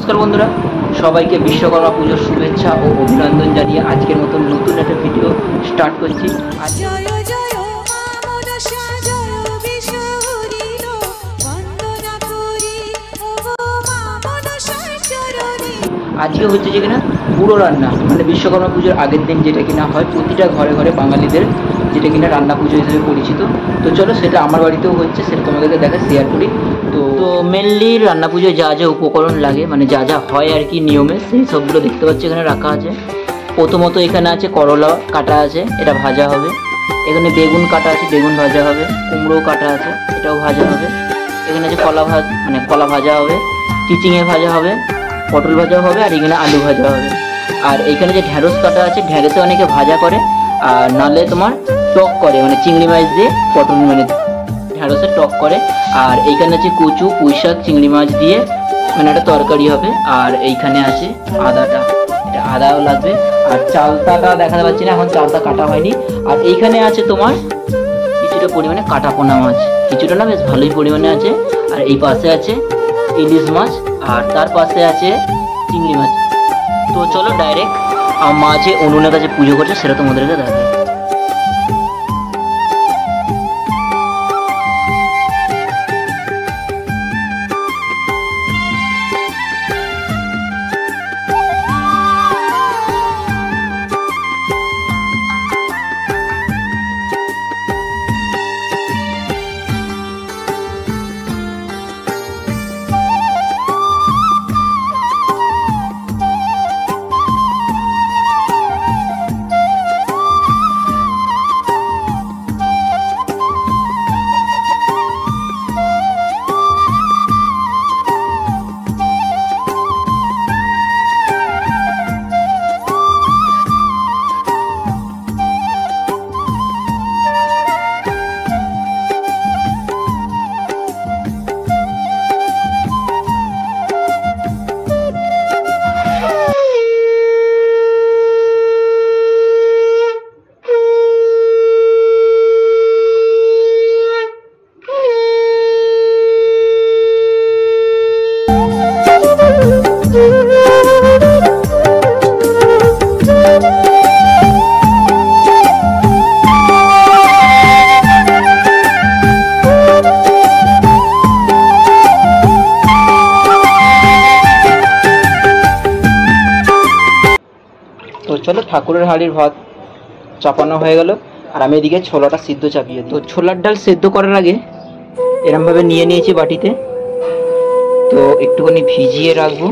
নমস্কার বন্ধুরা, সবাইকে বিশ্বকর্মা পুজোর শুভেচ্ছা ও অভিনন্দন জানিয়ে আজকের মতন নতুন একটা ভিডিও স্টার্ট করছি। আজকে হচ্ছে যে কিনা পুরো রান্না, মানে বিশ্বকর্মা পুজোর আগের দিন যেটা কিনা হয় প্রতিটা ঘরে ঘরে বাঙালিদের, যেটা কিনা রান্না পুজো হিসেবে পরিচিত। তো চলো সেটা আমার বাড়িতেও হচ্ছে, সেটা তোমাদেরকে দেখা শেয়ার করি। তো মেনলি রান্না পুজোয় যা যা উপকরণ লাগে, মানে যা যা হয় আর কি নিয়মে, সেই সবগুলো দেখতে পাচ্ছি এখানে রাখা আছে। প্রথমত এখানে আছে করলা কাটা আছে, এটা ভাজা হবে। এখানে বেগুন কাটা আছে, বেগুন ভাজা হবে। কুমড়ো কাটা আছে, এটাও ভাজা হবে। এখানে আছে কলা ভাজা হবে, চিচিঙে ভাজা হবে, পটল ভাজা হবে, আর এখানে আলু ভাজা হবে। আর এখানে যে ঢ্যাঁড়স কাটা আছে, ঢ্যাঁড়সে অনেকে ভাজা করে, আর নালে তোমার টক করে, মানে চিংড়ি মাছ দিয়ে পটল মানে ঢ্যাঁড়সে টক করে। আর এইখানে আছে কচু, পুঁইশাক, চিংড়ি মাছ দিয়ে মানে একটা তরকারি হবে। আর এইখানে আছে আদাটা, এটা আদাও লাগবে। আর চালতাটা দেখাতে পাচ্ছি না এখন, চালতা কাটা হয়নি। আর এইখানে আছে তোমার কিছুটা পরিমাণে কাটা পোনা মাছ, কিছুটা না বেশ ভালোই পরিমাণে আছে। আর এই পাশে আছে ইলিশ মাছ, আর তার পাশে আছে চিংড়ি মাছ। তো চলো ডাইরেক্ট মাঝে উনুনের কাছে পুজো করছে সেটা তোমাদেরকে দেখাই। তো চলো ঠাকুরের হাঁড়ির ভাত চাপানো হয়ে গেল, আর আমি এদিকে ছোলাটা সিদ্ধ চাপিয়ে। তো ছোলার ডাল সেদ্ধ করার আগে এরমভাবে নিয়ে নিয়েছি বাটিতে। তো একটুখানি ভিজিয়ে রাখবো,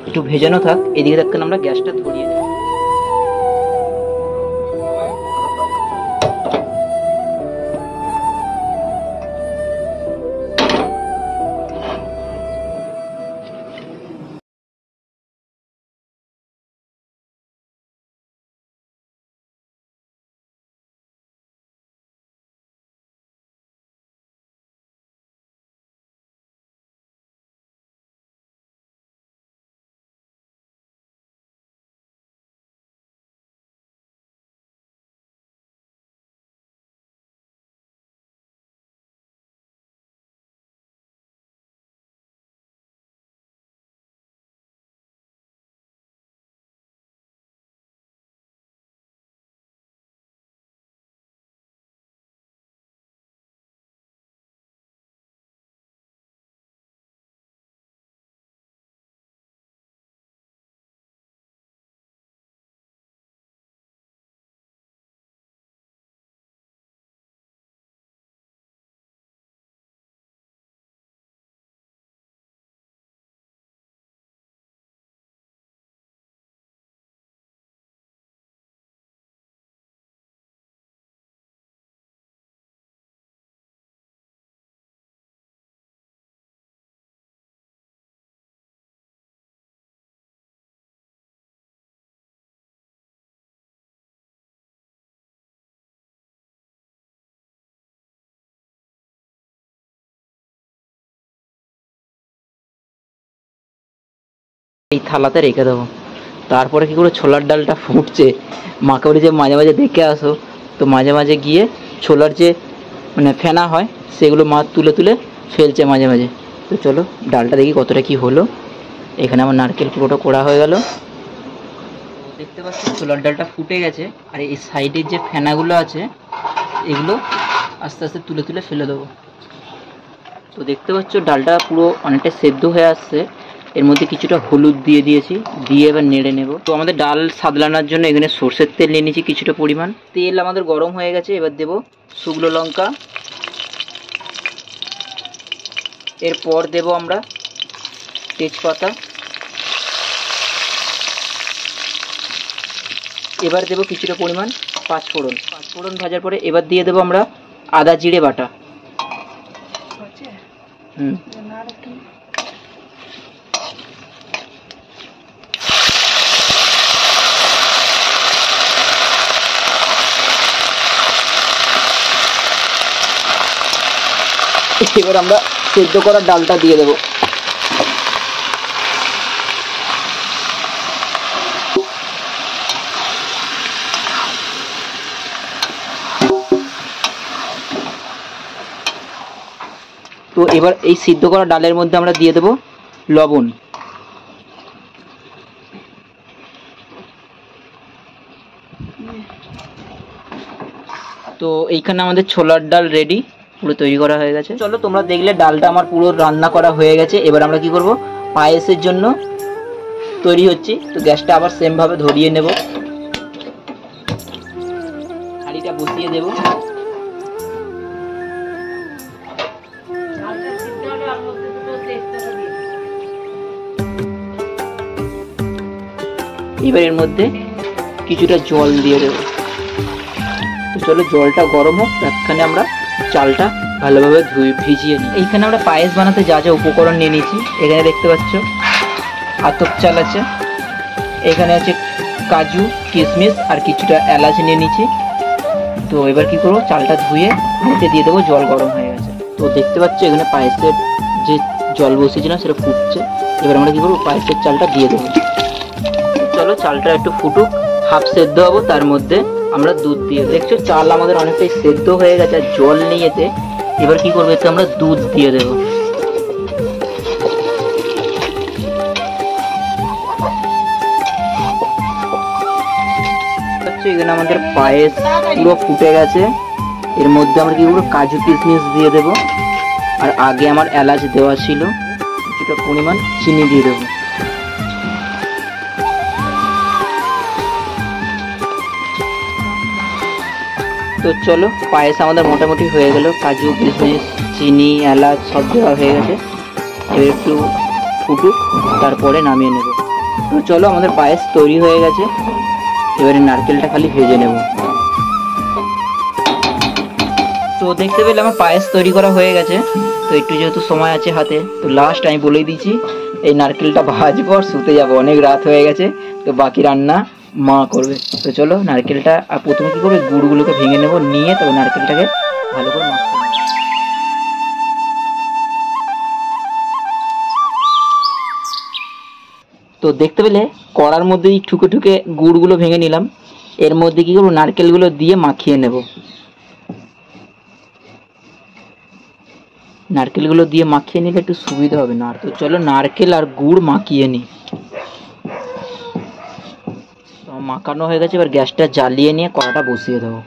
একটু ভেজানো থাক। এদিকে দেখতে আমরা গ্যাসটা ধরিয়ে দেবো। এই থালাতে রেখে দেবো। তারপরে কি করে ছোলার ডালটা ফুটছে, মাকে বলি যে মাঝে মাঝে দেখে আসো। তো মাঝে মাঝে গিয়ে ছোলার যে মানে ফেনা হয় সেগুলো মা তুলে তুলে ফেলছে মাঝে মাঝে। তো চলো ডালটা দেখি কতটা কি হলো। এখানে আমার নারকেল পুরোটা কোড়া হয়ে গেল। দেখতে পাচ্ছি ছোলার ডালটা ফুটে গেছে। আর এই সাইডের যে ফেনাগুলো আছে এগুলো আস্তে আস্তে তুলে তুলে ফেলে দেবো। তো দেখতে পাচ্ছ ডালটা পুরো অনেকটা সেদ্ধ হয়ে আসছে। এর মধ্যে কিছুটা হলুদ দিয়ে দিয়েছি, দিয়ে এবার নেড়ে নেব। তো আমাদের ডাল সাদলানোর জন্য এখানে সর্ষের তেল নিয়ে নিয়েছি কিছুটা পরিমাণ। তেল আমাদের গরম হয়ে গেছে, এবার দেব শুকনো লঙ্কা, এরপর দেব আমরা তেজপাতা, এবার দেব কিছুটা পরিমাণ পাঁচফোড়ন। পাঁচফোড়ন ভাজার পরে এবার দিয়ে দেবো আমরা আদা জিরে বাটা। এবার আমরা সেদ্ধ করা ডালটা দিয়ে দেবো। তো এবার এই সিদ্ধ করা ডালের মধ্যে আমরা দিয়ে দেব লবণ। তো এইখানে আমাদের ছোলার ডাল রেডি, পুরো তৈরি করা হয়ে গেছে। চলো তোমরা দেখলে ডালটা আমার পুরো রান্না করা হয়ে গেছে। এবার আমরা কি করব, পায়েসের জন্য তৈরি হচ্ছি। তো গ্যাসটা আবার সেম ভাবে ধরিয়ে নেব, হাঁড়িটা বসিয়ে দেব। এবার এর মধ্যে কিছুটা জল দিয়ে দেবো। তো চলো জলটা গরম হোক, এখানে আমরা চালটা ভালোভাবে ভিজিয়ে নিই। এইখানে আমরা পায়েস বানাতে যা যা উপকরণ নিয়ে নিয়েছি এখানে দেখতে পাচ্ছ আতপ চাল আছে, এখানে আছে কাজু কিশমিশ আর কিছুটা এলাচ নিয়ে নিয়েছি। তো এবার কি করবো, চালটা ধুয়ে হাঁড়িতে দিয়ে দেবো, জল গরম হয়ে গেছে। তো দেখতে পাচ্ছ এখানে পায়েসের যে জল বসিয়েছিলাম সেটা ফুটছে। এবার আমরা কি করবো, পায়েসের চালটা দিয়ে দেবো। চলো চালটা একটু ফুটুক, হাফ সেদ্ধ হবো, তার মধ্যে আমরা দুধ দিয়ে দেখছো চাল আমাদের অনেকটাই সেদ্ধ হয়ে গেছে আর জল নিয়েছে। এবার কি করবো, এতে আমরা দুধ দিয়ে দেবো। এখানে আমাদের পায়েস পুরো ফুটে গেছে। এর মধ্যে আমরা কি করবো, কাজু কিশমিশ দিয়ে দেবো। আর আগে আমার এলাচ দেওয়া ছিল, কিছুটা পরিমাণ চিনি দিয়ে দেবো। তো চলো পায়েস আমাদের মোটামুটি হয়ে গেল, কাজু কিশমিশ চিনি এলাচ সব দেওয়া হয়ে গেছে। এবার একটু ফুটুক, তারপরে নামিয়ে নেব। তো চলো আমাদের পায়েস তৈরি হয়ে গেছে। এবারে নারকেলটা খালি ভেজে নেব। তো দেখতে পেলে আমার পায়েস তৈরি করা হয়ে গেছে। তো একটু যেহেতু সময় আছে হাতে, তো লাস্ট আমি বলেই দিচ্ছি এই নারকেলটা ভাজবো আর শুতে যাবো, অনেক রাত হয়ে গেছে। তো বাকি রান্না মা করবে। তো চলো নারকেলটা আর প্রথমে কি করবে, গুড়গুলোকে ভেঙে নেব, নিয়ে তবে নারকেলটাকে ভালো করে মাখতে হবে। তো দেখতে পেলে কড়ার মধ্যে ঠুকে ঠুকে গুড়গুলো ভেঙে নিলাম। এর মধ্যে কি করবো, নারকেলগুলো দিয়ে মাখিয়ে নেব। নারকেলগুলো দিয়ে মাখিয়ে নিলে একটু সুবিধা হবে না। তো চলো নারকেল আর গুড় মাখিয়ে নিই। মাখানো হয়ে গেছে, এবার গ্যাসটা জ্বালিয়ে নিয়ে কড়াটা বসিয়ে দেবো।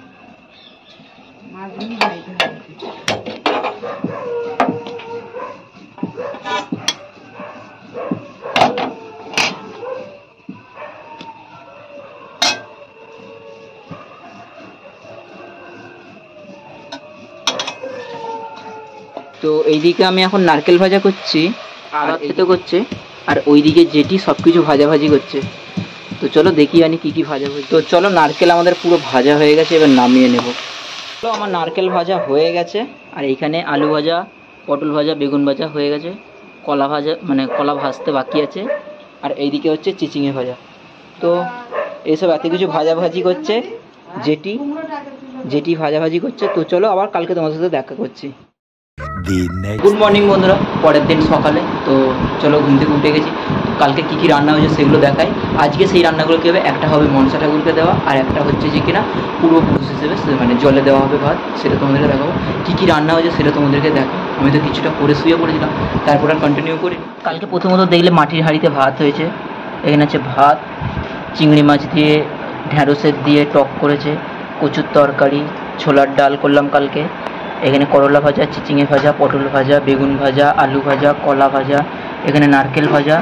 তো এইদিকে আমি এখন নারকেল ভাজা করছি, আদা থেতো করছে, আর ওইদিকে যেটি সবকিছু ভাজাভাজি করছে। তো চলো দেখি আনি কি কি ভাজা হয়েছে। তো চলো নারকেল আমাদের পুরো ভাজা হয়ে গেছে, এবার নামিয়ে নেব। তো আমার নারকেল ভাজা হয়ে গেছে, আর এইখানে আলু ভাজা, পটল ভাজা, বেগুন ভাজা হয়ে গেছে, কলা ভাজা মানে কলা ভাজতে বাকি আছে, আর এইদিকে হচ্ছে চিচিঙে ভাজা। তো এইসব এত কিছু ভাজাভাজি করছে, যেটি ভাজাভাজি করছে। তো চলো আবার কালকে তোমাদের সাথে দেখা করছি। গুড মর্নিং বন্ধুরা, পরের দিন সকালে। তো চলো ঘুম থেকে উঠে গেছি। কালকে কী কী রান্না হয়েছে সেগুলো দেখাই। আজকে সেই রান্নাগুলো কী হবে, একটা হবে মনসা ঠাকুরকে দেওয়া, আর একটা হচ্ছে যে কিনা পূর্বপুরুষ হিসেবে মানে জলে দেওয়া হবে ভাত, সেটা তোমাদেরকে দেখাবো। কী কী রান্না হয়েছে সেটা তোমাদেরকে দেখো। আমি তো কিছুটা করে শুয়ে পড়েছিলাম, তারপর আর কন্টিনিউ করি। কালকে প্রথমত দেখলে মাটির হাঁড়িতে ভাত হয়েছে। এখানে আছে ভাত, চিংড়ি মাছ দিয়ে ঢ্যাঁড়সের দিয়ে টক করেছে, কচুর তরকারি, ছোলার ডাল করলাম কালকে। এখানে করলা ভাজা, চিচিঙে ভাজা, পটল ভাজা, বেগুন ভাজা, আলু ভাজা, কলা ভাজা, এখানে নারকেল ভাজা,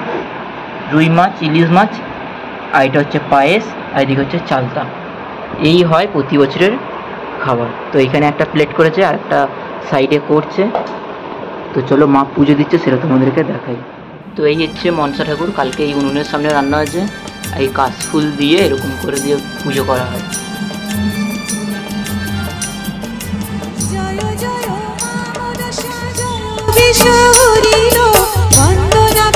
রুই মাছ, ইলিশ মাছ, আর এটা হচ্ছে পায়েস, আর এদিকে হচ্ছে চালতা। এই হয় প্রতি বছরের খাবার। তো এখানে একটা প্লেট করেছে আর একটা সাইডে করছে। তো চলো মা পুজো দিচ্ছে সেটা তোমাদেরকে দেখাই। তো এই হচ্ছে মনসা ঠাকুর, কালকে এই উনুনের সামনে রান্না হয়েছে। এই কাশফুল দিয়ে এরকম করে দিয়ে পুজো করা হয়। বন্দনা